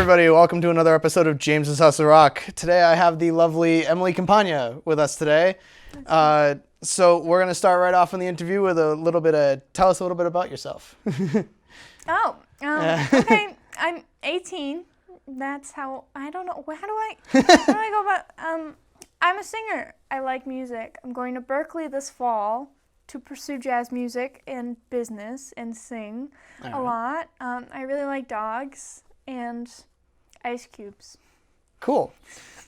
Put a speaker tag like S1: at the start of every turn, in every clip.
S1: everybody. Welcome to another episode of James's House of Rock. Today I have the lovely Emily Campagna with us today. So we're going to start right off in the interview with a little bit of, tell us a little bit about yourself.
S2: Okay. I'm 18. That's how, I don't know, how do I go about, I'm a singer. I like music. I'm going to Berkeley this fall to pursue jazz music and business and sing a lot. I really like dogs and ice cubes.
S1: Cool.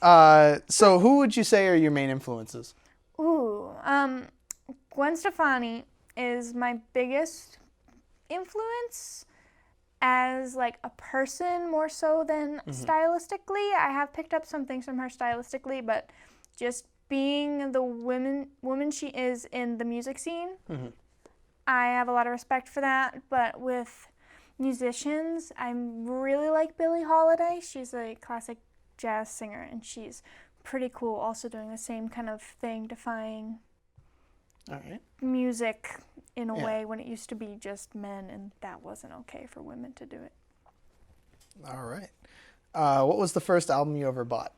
S1: So who would you say are your main influences?
S2: Gwen Stefani is my biggest influence as like a person more so than stylistically. I have picked up some things from her stylistically, but just being the woman she is in the music scene, I have a lot of respect for that. But with musicians, I really like Billie Holiday. She's a classic jazz singer, and she's pretty cool, also doing the same kind of thing, defying music in a way when it used to be just men, and that wasn't okay for women to do it.
S1: All right. What was the first album you ever bought?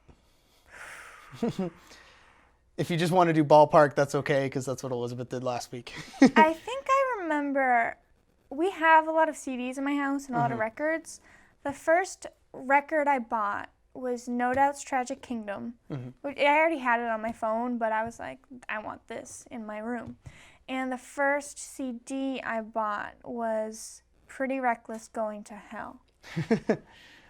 S1: If you just want to do ballpark, that's okay, because that's what Elizabeth did last week.
S2: I think I remember, we have a lot of CDs in my house and a lot of records. The first record I bought was No Doubt's Tragic Kingdom. Which I already had it on my phone, but I was like, I want this in my room. And the first CD I bought was Pretty Reckless, Going to Hell.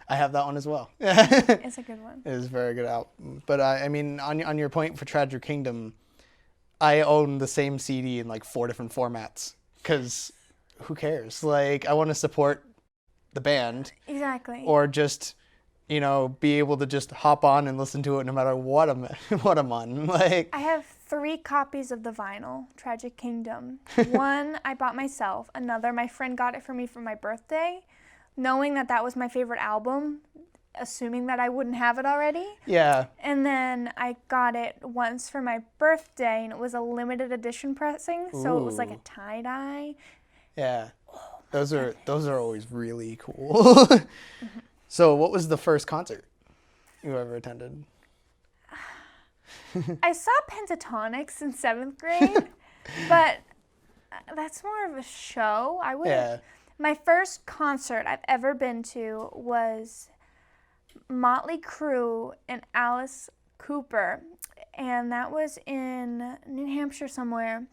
S1: I have that one as well.
S2: It's a good one.
S1: It is a very good album. But I mean, on your point for Tragic Kingdom, I own the same CD in like 4 different formats, because who cares? Like, I want to support the band.
S2: Exactly.
S1: Or just, you know, be able to just hop on and listen to it no matter what I'm on. Like,
S2: I have 3 copies of the vinyl, Tragic Kingdom. One I bought myself. Another, my friend got it for me for my birthday, knowing that that was my favorite album, assuming that I wouldn't have it already.
S1: Yeah.
S2: And then I got it once for my birthday, and it was a limited edition pressing, so it was like a tie-dye.
S1: Yeah. Those are always really cool. So what was the first concert you ever attended?
S2: I saw Pentatonics in 7th grade, but that's more of a show. I wouldn't.
S1: Yeah.
S2: My first concert I've ever been to was Motley Crue and Alice Cooper, and that was in New Hampshire somewhere,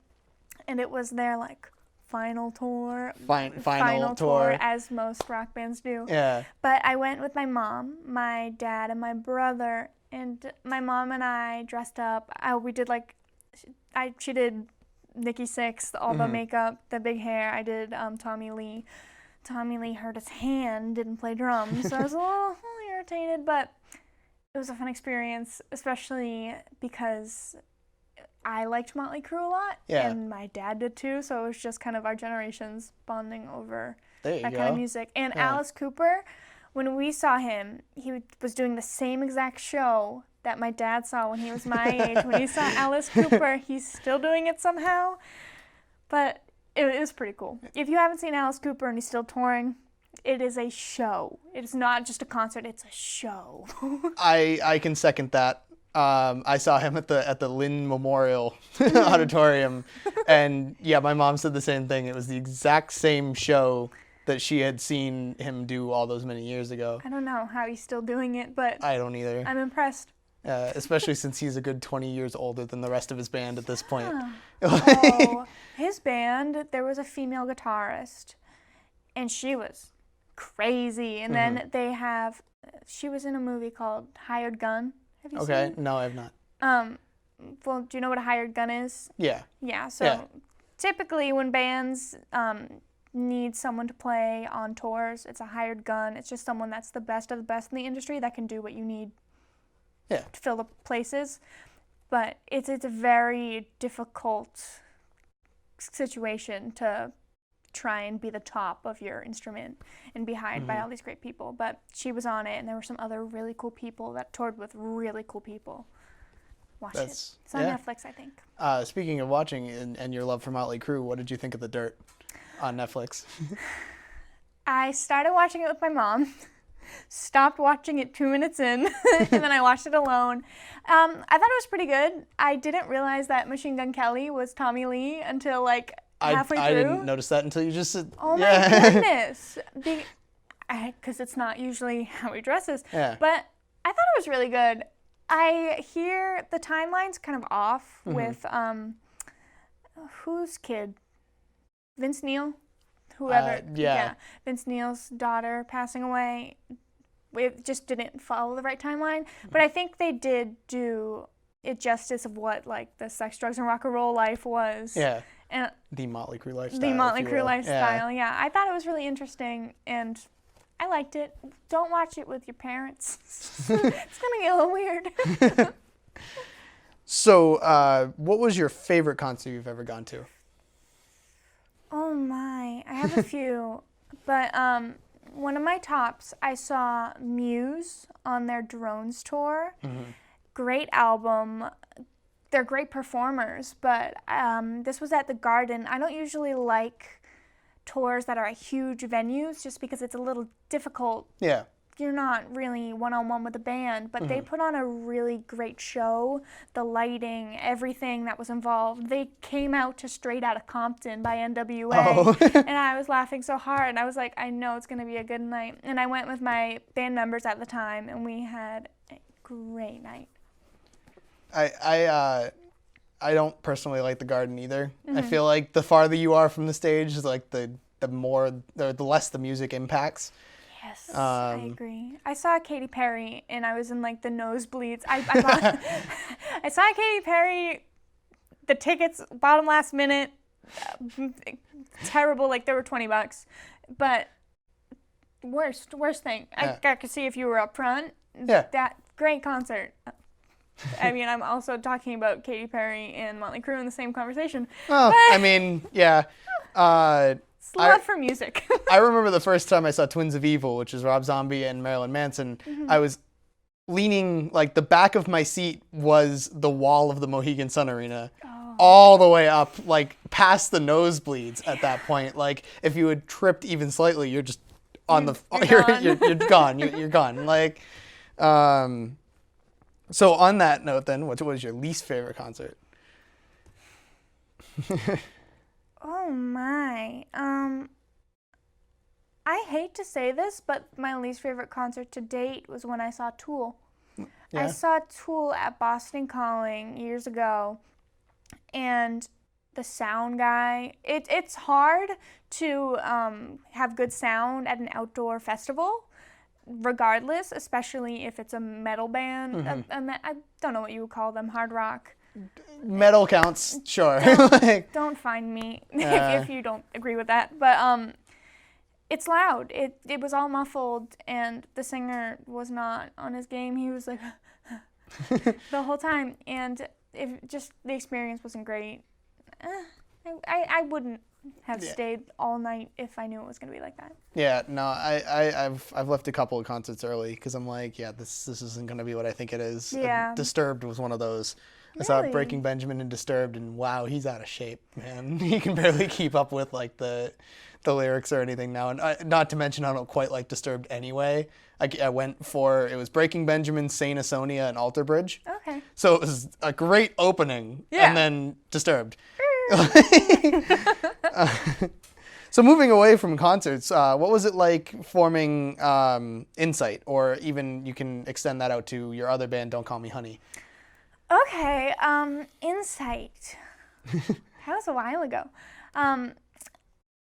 S2: and it was their like final tour.
S1: Final tour,
S2: as most rock bands do.
S1: Yeah.
S2: But I went with my mom, my dad, and my brother, and my mom and I dressed up. We did like, she did Nikki Sixx, all the makeup, the big hair. I did Tommy Lee. Tommy Lee hurt his hand, didn't play drums, so I was a little irritated, but it was a fun experience, especially because I liked Motley Crue a lot, and my dad did too, so it was just kind of our generations bonding over that kind of music. And Alice Cooper, when we saw him, he was doing the same exact show that my dad saw when he was my age. When he saw Alice Cooper, he's still doing it somehow. But it is pretty cool. If you haven't seen Alice Cooper and he's still touring, it is a show. It's not just a concert, it's a show.
S1: I can second that. I saw him at the Lynn Memorial Auditorium, and yeah, my mom said the same thing. It was the exact same show that she had seen him do all those many years ago.
S2: I don't know how he's still doing it, but
S1: I don't either.
S2: I'm impressed.
S1: Especially since he's a good 20 years older than the rest of his band at this point.
S2: His band, there was a female guitarist, and she was crazy. And then she was in a movie called Hired Gun. Have you seen it?
S1: No, I have not.
S2: Well, do you know what a hired gun is?
S1: Yeah.
S2: Yeah, so typically when bands need someone to play on tours, it's a hired gun. It's just someone that's the best of the best in the industry that can do what you need to fill the places. But it's a very difficult situation to try and be the top of your instrument and be hired by all these great people. But she was on it, and there were some other really cool people that toured with really cool people. Watch it. It's on Netflix, I think.
S1: Speaking of watching and your love for Motley Crue, what did you think of The Dirt on Netflix?
S2: I started watching it with my mom, stopped watching it 2 minutes in, and then I watched it alone. I thought it was pretty good. I didn't realize that Machine Gun Kelly was Tommy Lee until like halfway through.
S1: I didn't notice that until you just said.
S2: Oh my goodness! Because it's not usually how he dresses.
S1: Yeah.
S2: But I thought it was really good. I hear the timeline's kind of off with whose kid? Vince Neil? Whoever.
S1: Yeah.
S2: Vince Neil's daughter passing away. It just didn't follow the right timeline. But I think they did do it justice of what like the sex, drugs, and rock and roll life was.
S1: Yeah.
S2: And
S1: the Motley Crue lifestyle.
S2: The Motley Crue lifestyle, yeah. I thought it was really interesting, and I liked it. Don't watch it with your parents. It's going to get a little weird.
S1: So, what was your favorite concert you've ever gone to?
S2: Oh my, I have a few, but one of my tops, I saw Muse on their Drones tour. Great album. They're great performers, but this was at the Garden. I don't usually like tours that are at huge venues just because it's a little difficult.
S1: Yeah.
S2: You're not really one-on-one with the band, but they put on a really great show. The lighting, everything that was involved. They came out to Straight Outta Compton by NWA, and I was laughing so hard. And I was like, I know it's going to be a good night. And I went with my band members at the time, and we had a great night.
S1: I don't personally like the Garden either. I feel like the farther you are from the stage, like the less the music impacts.
S2: Yes, I agree. I saw Katy Perry, and I was in like the nosebleeds. I saw Katy Perry. The tickets bought them last minute. Terrible. Like they were $20, but worst thing. I got to see if you were up front.
S1: Yeah.
S2: That great concert. I mean, I'm also talking about Katy Perry and Motley Crue in the same conversation.
S1: Oh, I mean, yeah.
S2: It's love for music.
S1: I remember the first time I saw Twins of Evil, which is Rob Zombie and Marilyn Manson. I was leaning, like the back of my seat was the wall of the Mohegan Sun Arena. All the way up, like past the nosebleeds at that point. Like if you had tripped even slightly, you're just on you're gone. You're gone. Like, so on that note, then, what was your least favorite concert?
S2: Oh my. I hate to say this, but my least favorite concert to date was when I saw Tool.
S1: Yeah.
S2: I saw Tool at Boston Calling years ago, and the sound guy, it's hard to have good sound at an outdoor festival, regardless, especially if it's a metal band. I don't know what you would call them, hard rock.
S1: Metal counts, sure.
S2: Don't find me if you don't agree with that. But it's loud. It was all muffled, and the singer was not on his game. He was like the whole time, and the experience wasn't great. I wouldn't have stayed all night if I knew it was going to be like that.
S1: Yeah, no, I've left a couple of concerts early because I'm like, yeah, this isn't going to be what I think it is.
S2: Yeah.
S1: Disturbed was one of those.
S2: Really?
S1: I saw Breaking Benjamin and Disturbed, and wow, he's out of shape, man. He can barely keep up with like the lyrics or anything now. And not to mention, I don't quite like Disturbed anyway. I went for, it was Breaking Benjamin, Saint Asonia, and Alter Bridge.
S2: Okay.
S1: So it was a great opening, and then Disturbed. So moving away from concerts, what was it like forming Insight, or even you can extend that out to your other band, Don't Call Me Honey?
S2: Okay, Insight. That was a while ago.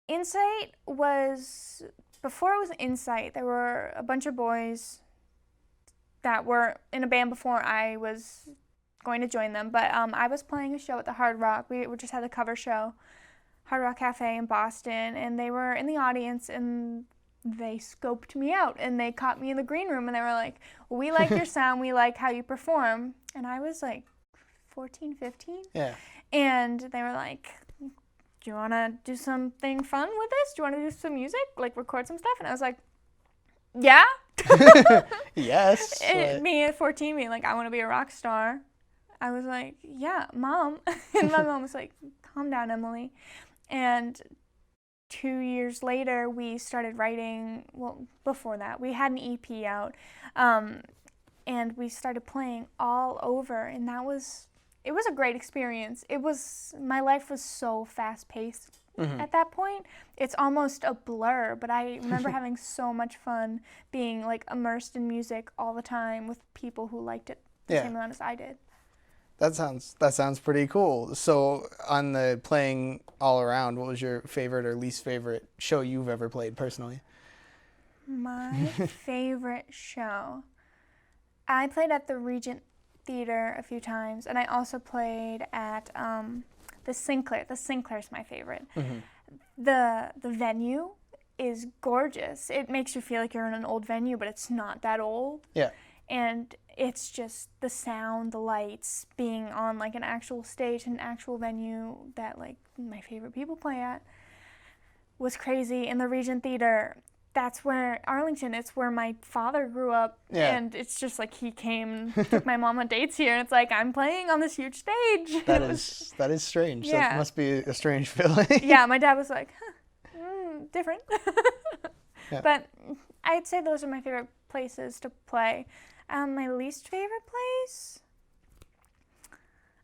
S2: Insight was, before it was Insight, there were a bunch of boys that were in a band before I was going to join them, but I was playing a show at the Hard Rock. We just had a cover show, Hard Rock Cafe in Boston, and they were in the audience, and they scoped me out, and they caught me in the green room, and they were like, we like your sound, we like how you perform. And I was like 14, 15.
S1: Yeah. And
S2: they were like, do you want to do something fun with this? Do you want to do some music, like record some stuff? And I was like, yeah.
S1: Yes.
S2: Me at 14 being like, I want to be a rock star. I was like, yeah, Mom. And my mom was like, calm down, Emily. And 2 years later, we started writing. Well, before that, we had an EP out, and we started playing all over, and it was a great experience. My life was so fast paced at that point. It's almost a blur, but I remember having so much fun being like immersed in music all the time with people who liked it the same amount as I did.
S1: That sounds pretty cool. So on the playing all around, what was your favorite or least favorite show you've ever played personally?
S2: My favorite show. I played at the Regent Theater a few times, and I also played at the Sinclair. The Sinclair's my favorite. The venue is gorgeous. It makes you feel like you're in an old venue, but it's not that old.
S1: Yeah.
S2: And it's just the sound, the lights, being on like an actual stage, an actual venue that like my favorite people play at was crazy. In the Regent Theater, that's where Arlington, it's where my father grew up.
S1: Yeah.
S2: And it's just like he came, took my mom on dates here, and it's like I'm playing on this huge stage.
S1: That is strange.
S2: Yeah.
S1: That must be a strange feeling.
S2: Yeah, my dad was like, different.
S1: Yeah.
S2: But I'd say those are my favorite places to play. My least favorite place?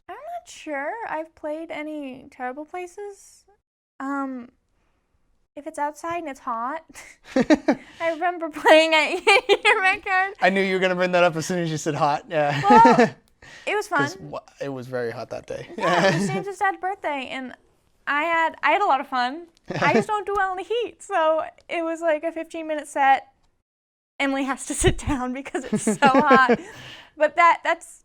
S2: I'm not sure. I've played any terrible places. If it's outside and it's hot. I remember playing at your backyard.
S1: I knew you were going to bring that up as soon as you said hot. Yeah.
S2: Well, it was fun.
S1: It was very hot that day.
S2: Yeah, it was James's dad's birthday, and I had a lot of fun. I just don't do well in the heat, so it was like a 15-minute set. Emily has to sit down because it's so hot. But that's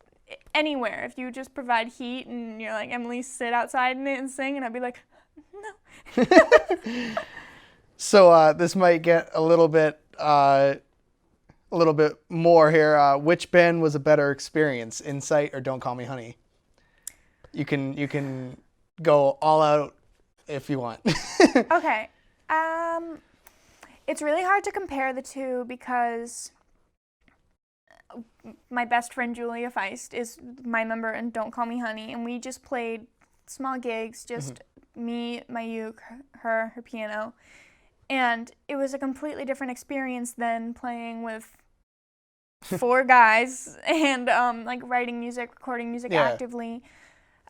S2: anywhere. If you just provide heat and you're like, Emily, sit outside in it and sing, and I'd be like, no.
S1: So this might get a little bit more here. Which band was a better experience, Insight or Don't Call Me Honey? You can go all out if you want.
S2: Okay. It's really hard to compare the two because my best friend Julia Feist is my member in Don't Call Me Honey, and we just played small gigs, just me, my uke, her piano, and it was a completely different experience than playing with 4 guys and like writing music, recording music actively.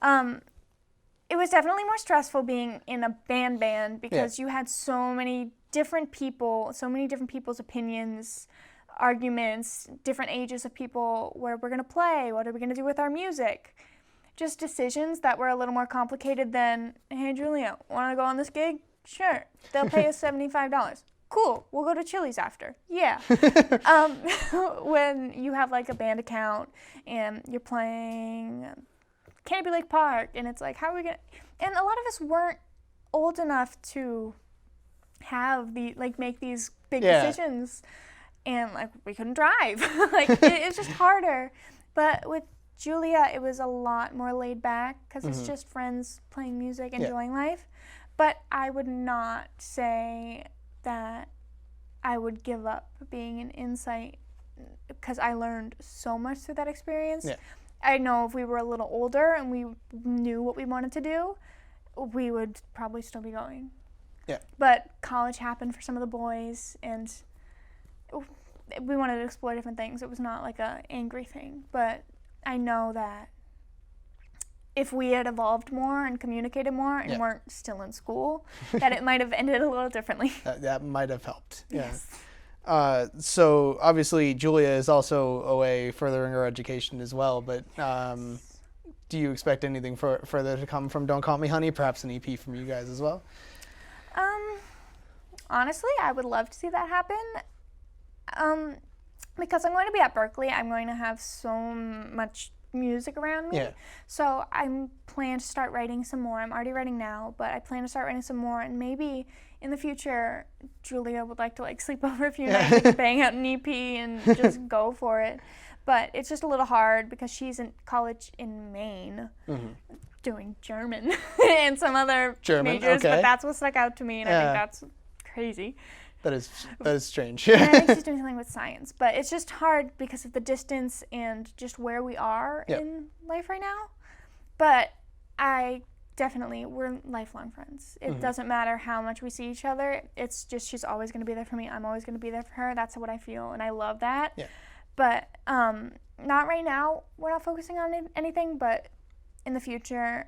S2: It was definitely more stressful being in a band because you had so many different people, so many different people's opinions, arguments, different ages of people, where we're going to play, what are we going to do with our music. Just decisions that were a little more complicated than, hey, Julia, want to go on this gig? Sure. They'll pay us $75. Cool. We'll go to Chili's after. Yeah. When you have like a band account and you're playing Canopy Lake Park, and it's like, how are we going to... And a lot of us weren't old enough to have make these big decisions, and like we couldn't drive. Like it's just harder. But with Julia, it was a lot more laid back because it's just friends playing music, enjoying life. But I would not say that I would give up being an Insight because I learned so much through that experience. Yeah. I know if we were a little older and we knew what we wanted to do, we would probably still be going. Yeah. But college happened for some of the boys, and we wanted to explore different things. It was not like a angry thing, but I know that if we had evolved more and communicated more and weren't still in school, that it might have ended a little differently.
S1: That might have helped.
S2: Yes.
S1: So obviously Julia is also away furthering her education as well, but do you expect anything further to come from Don't Call Me Honey, perhaps an EP from you guys as well?
S2: Honestly, I would love to see that happen. Because I'm going to be at Berkeley, I'm going to have so much music around me. Yeah. So I plan to start writing some more. I'm already writing now, but I plan to start writing some more, and maybe in the future, Julia would like to like sleep over a few nights and bang out an EP and just go for it. But it's just a little hard because she's in college in Maine. Doing German and some other majors, but that's what stuck out to me, and I think that's crazy.
S1: That is strange.
S2: And I think she's doing something with science, but it's just hard because of the distance and just where we are in life right now. But I definitely, we're lifelong friends. It doesn't matter how much we see each other. It's just she's always going to be there for me. I'm always going to be there for her. That's what I feel, and I love that.
S1: Yeah.
S2: But not right now. We're not focusing on anything, but in the future,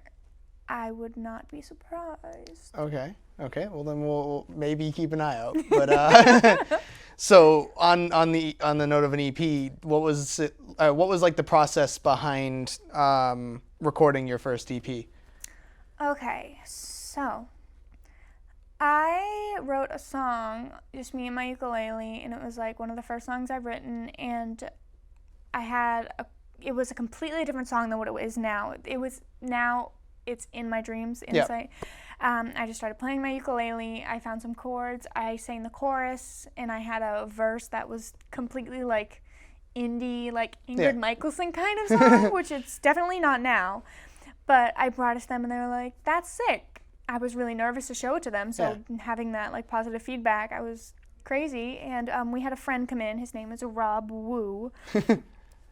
S2: I would not be surprised.
S1: Okay. Well, then we'll maybe keep an eye out. But so on the note of an EP, what was like the process behind recording your first EP?
S2: Okay, so I wrote a song, just me and my ukulele, and it was like one of the first songs I've written, and it was a completely different song than what it is now. It's in my dreams, insight. I just started playing my ukulele, I found some chords, I sang the chorus, and I had a verse that was completely like indie, like Ingrid Michaelson kind of song, which it's definitely not now. But I brought it to them and they were like, that's sick. I was really nervous to show it to them, so having that like positive feedback, I was crazy. And we had a friend come in, his name is Rob Wu.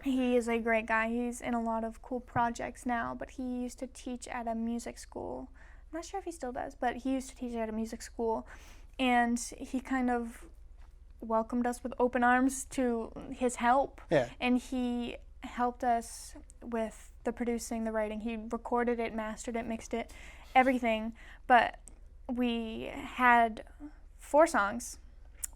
S2: He is a great guy. He's in a lot of cool projects now, but he used to teach at a music school. I'm not sure if he still does, but he used to teach at a music school. And he kind of welcomed us with open arms to his help. Yeah. And he helped us with the producing, the writing. He recorded it, mastered it, mixed it, everything. But we had 4 songs.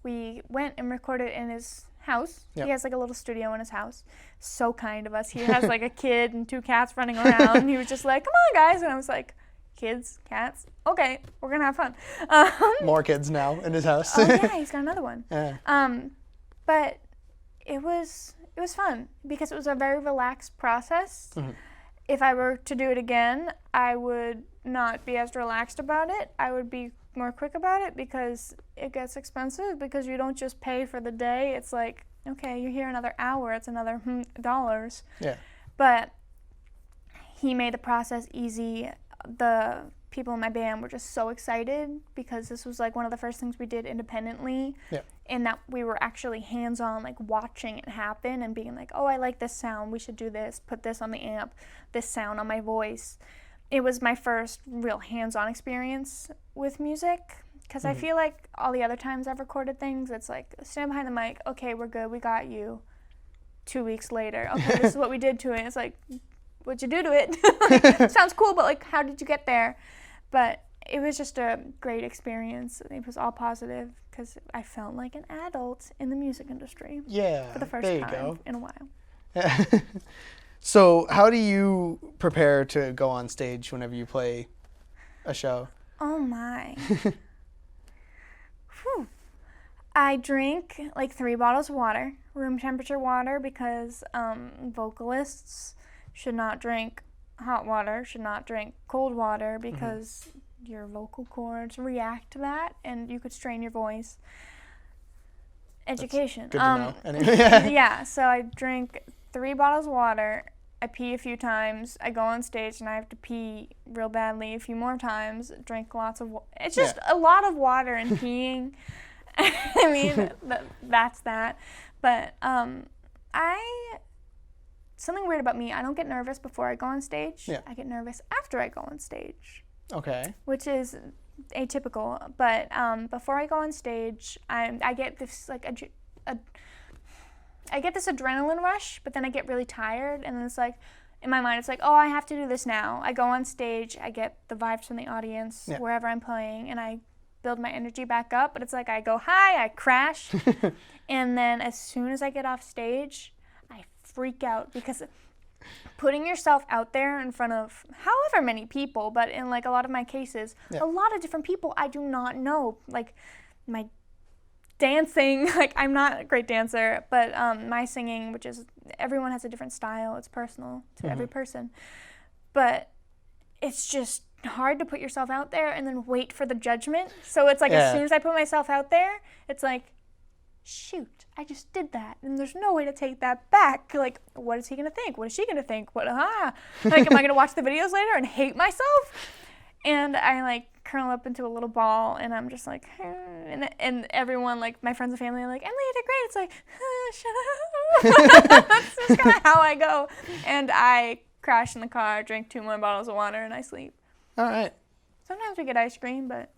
S2: We went and recorded it in his house. Yep. He has like a little studio in his house. So kind of us. He has like a kid and 2 cats running around. And he was just like, come on guys. And I was like, kids, cats, okay, we're gonna have fun.
S1: More kids now in his house.
S2: Oh yeah, he's got another one. Yeah. But it was fun because it was a very relaxed process. Mm-hmm. If I were to do it again, I would not be as relaxed about it. I would be more quick about it because it gets expensive because you don't just pay for the day. It's like, okay, you're here another hour, it's another $. Yeah. But he made the process easy. The people in my band were just so excited because this was like one of the first things we did independently. Yeah. And that we were actually hands-on, like watching it happen and being like, oh, I like this sound, we should do this, put this on the amp, this sound on my voice. It was my first real hands-on experience with music because I feel like all the other times I've recorded things, it's like, stand behind the mic, okay, we're good, we got you. 2 weeks later, okay, this is what we did to it. It's like, what'd you do to it? Like, sounds cool, but like, how did you get there? But it was just a great experience. It was all positive because I felt like an adult in the music industry. Yeah, for the first time in a while.
S1: So how do you prepare to go on stage whenever you play a show?
S2: Oh my. I drink like 3 bottles of water, room temperature water, because vocalists should not drink hot water, should not drink cold water because your vocal cords react to that and you could strain your voice. Education.
S1: That's good to know. Anyway.
S2: Yeah, so I drink 3 bottles of water, I pee a few times, I go on stage and I have to pee real badly a few more times, drink lots of water. It's just a lot of water and peeing. I mean, that's that. But something weird about me, I don't get nervous before I go on stage. Yeah. I get nervous after I go on stage. Okay. Which is atypical. But before I go on stage, I get this like I get this adrenaline rush, but then I get really tired, and then it's like, in my mind, it's like, oh, I have to do this now. I go on stage, I get the vibes from the audience wherever I'm playing, and I build my energy back up. But it's like I go high, I crash, and then as soon as I get off stage, I freak out because putting yourself out there in front of however many people, but in like a lot of my cases, a lot of different people I do not know. Like my dancing, like I'm not a great dancer, but my singing, which is, everyone has a different style, it's personal to every person. But it's just hard to put yourself out there and then wait for the judgment. So it's like as soon as I put myself out there, it's like, shoot, I just did that, and there's no way to take that back. Like, what is he gonna think? What is she gonna think? Like, am I gonna watch the videos later and hate myself? And I like curl up into a little ball, and I'm just like, and everyone, like my friends and family, are like, Emily, you did great. It's like, shut up. That's just kind of how I go. And I crash in the car, drink 2 more bottles of water, and I sleep.
S1: All right.
S2: Sometimes we get ice cream, but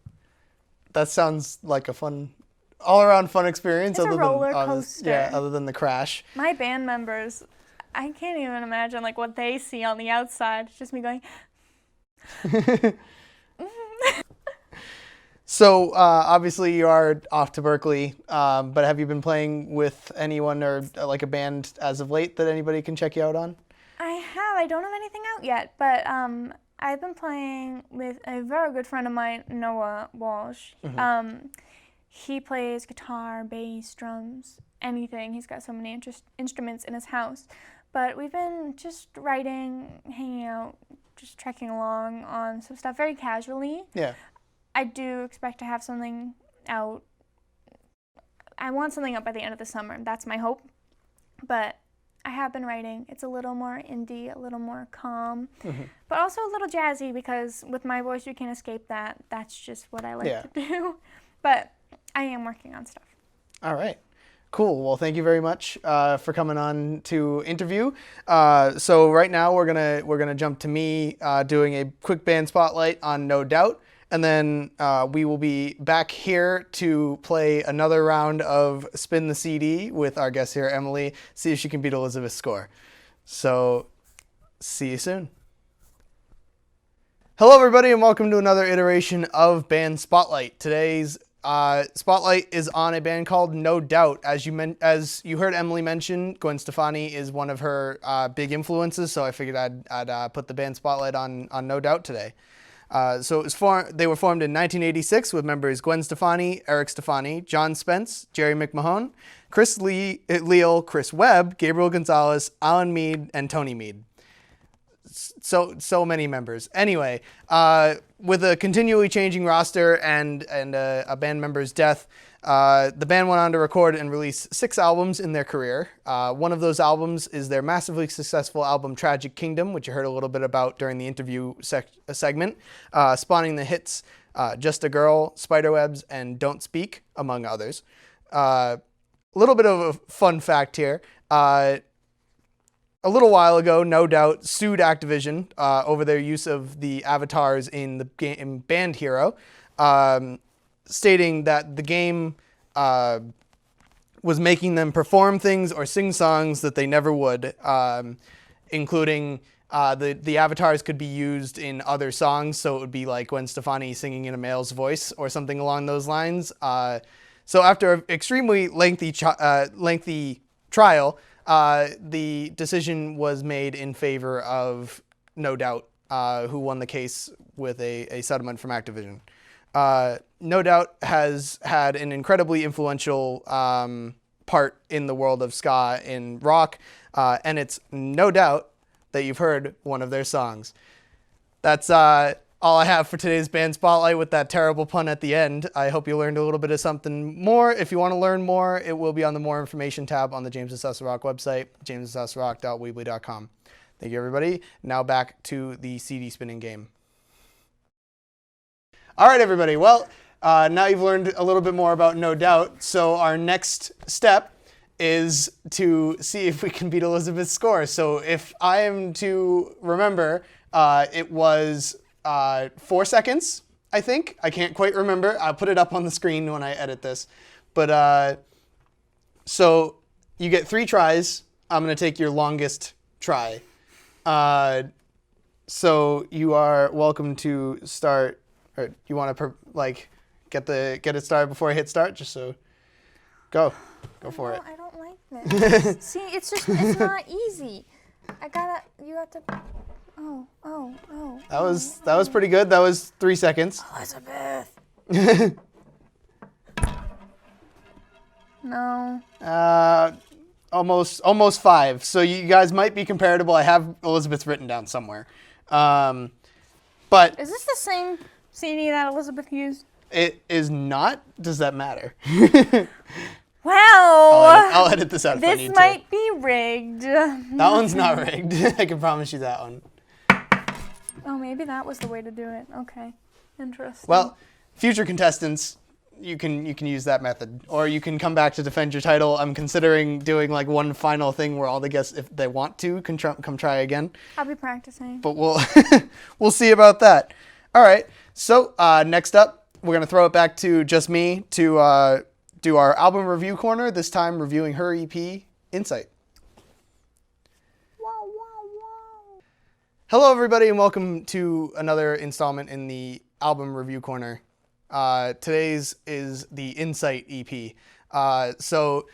S1: That sounds like a fun, all-around fun experience.
S2: It's a
S1: other
S2: roller
S1: than
S2: coaster.
S1: other than the crash.
S2: my band members, I can't even imagine like what they see on the outside. It's just me going.
S1: So obviously you are off to Berkeley, but have you been playing with anyone or like a band as of late that anybody can check you out on?
S2: I have. I don't have anything out yet, but I've been playing with a very good friend of mine, Noah Walsh. He plays guitar, bass, drums, anything. He's got so many instruments in his house. But we've been just writing, hanging out, just trekking along on some stuff very casually.
S1: Yeah.
S2: I do expect to have something out. I want something out by the end of the summer. That's my hope. But I have been writing. It's a little more indie, a little more calm, but also a little jazzy because with my voice you can't escape that. That's just what I like to do. But I am working on stuff.
S1: All right. Cool. Well, thank you very much for coming on to interview. So right now we're gonna jump to me doing a quick band spotlight on No Doubt. And then we will be back here to play another round of Spin the CD with our guest here, Emily, see if she can beat Elizabeth's score. So, see you soon. Hello, everybody, and welcome to another iteration of Band Spotlight. Today's spotlight is on a band called No Doubt. As you heard Emily mention, Gwen Stefani is one of her big influences, so I figured I'd put the band spotlight on No Doubt today. So they were formed in 1986 with members Gwen Stefani, Eric Stefani, John Spence, Jerry McMahon, Chris Leal, Chris Webb, Gabriel Gonzalez, Alan Mead, and Tony Mead. So many members. Anyway, with a continually changing roster and a band member's death, the band went on to record and release 6 albums in their career. One of those albums is their massively successful album Tragic Kingdom, which you heard a little bit about during the interview segment, spawning the hits Just a Girl, Spiderwebs, and Don't Speak, among others. A little bit of a fun fact here. A little while ago, No Doubt sued Activision over their use of the avatars in the game Band Hero, stating that the game was making them perform things or sing songs that they never would, including the avatars could be used in other songs, so it would be like Gwen Stefani singing in a male's voice or something along those lines. So after an extremely lengthy trial, the decision was made in favor of No Doubt, who won the case with a settlement from Activision. No Doubt has had an incredibly influential part in the world of ska and rock, and it's no doubt that you've heard one of their songs. That's all I have for today's Band Spotlight with that terrible pun at the end. I hope you learned a little bit of something more. If you want to learn more, it will be on the More Information tab on the James and Sessa Rock website, jamesandsessarock.weebly.com. Thank you, everybody. Now back to the CD spinning game. All right, everybody. Well, now you've learned a little bit more about No Doubt. So our next step is to see if we can beat Elizabeth's score. So if I am to remember, it was 4 seconds, I think. I can't quite remember. I'll put it up on the screen when I edit this. But so you get 3 tries. I'm going to take your longest try. So you are welcome to start. Or you want to get it started before I hit start, just so go for it.
S2: I don't like this. See, it's not easy. You have to. Oh.
S1: That was pretty good. That was 3 seconds.
S2: Elizabeth. No.
S1: Almost 5. So you guys might be comparable. I have Elizabeth's written down somewhere. But
S2: Is this the same CD that Elizabeth used?
S1: it is not. Does that matter?
S2: Well,
S1: I'll edit this out if I need
S2: this
S1: to.
S2: might be rigged.
S1: That one's not rigged. I can promise you that one.
S2: Oh, maybe that was the way to do it. Okay, interesting.
S1: Well, future contestants, you can use that method, or you can come back to defend your title. I'm considering doing like one final thing where all the guests, if they want to, can come try again.
S2: I'll be practicing.
S1: But we'll we'll see about that. All right. So next up, we're going to throw it back to just me to do our album review corner, this time reviewing her EP, Insight.
S2: Wow, wow, wow.
S1: Hello, everybody, and welcome to another installment in the album review corner. Today's is the Insight EP. So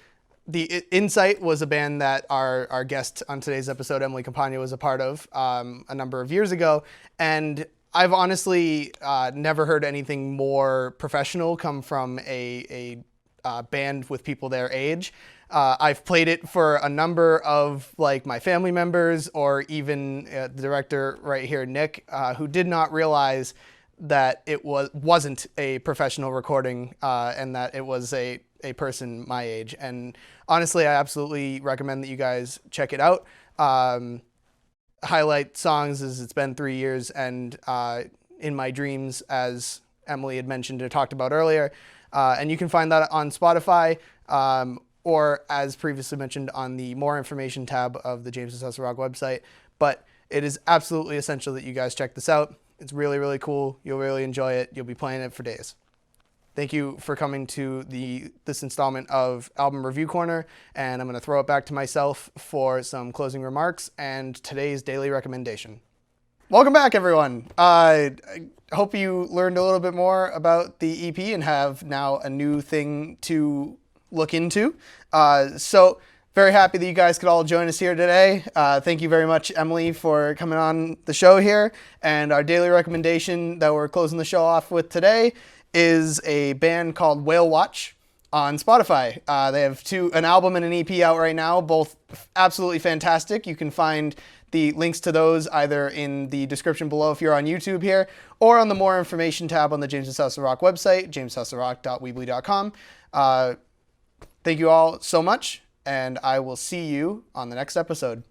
S1: the Insight was a band that our guest on today's episode, Emily Campagna, was a part of a number of years ago. And I've honestly never heard anything more professional come from a band with people their age. I've played it for a number of like my family members, or even the director right here, Nick, who did not realize that it wasn't a professional recording and that it was a person my age. And honestly, I absolutely recommend that you guys check it out. Highlight songs is It's Been 3 Years and In My Dreams, as Emily had mentioned or talked about earlier. And you can find that on Spotify, or as previously mentioned on the More Information tab of the James House of Rock website. But it is absolutely essential that you guys check this out. It's really, really cool. You'll really enjoy it. You'll be playing it for days. Thank you for coming to this installment of Album Review Corner, and I'm going to throw it back to myself for some closing remarks and today's daily recommendation. Welcome back, everyone. I hope you learned a little bit more about the EP and have now a new thing to look into. So very happy that you guys could all join us here today. Thank you very much, Emily, for coming on the show here. And our daily recommendation that we're closing the show off with today is a band called Whale Watch on Spotify. They have an album and an EP out right now, both absolutely fantastic. You can find the links to those either in the description below if you're on YouTube here, or on the More Information tab on the James House of Rock website, jameshouseofrock.weebly.com. Thank you all so much, and I will see you on the next episode.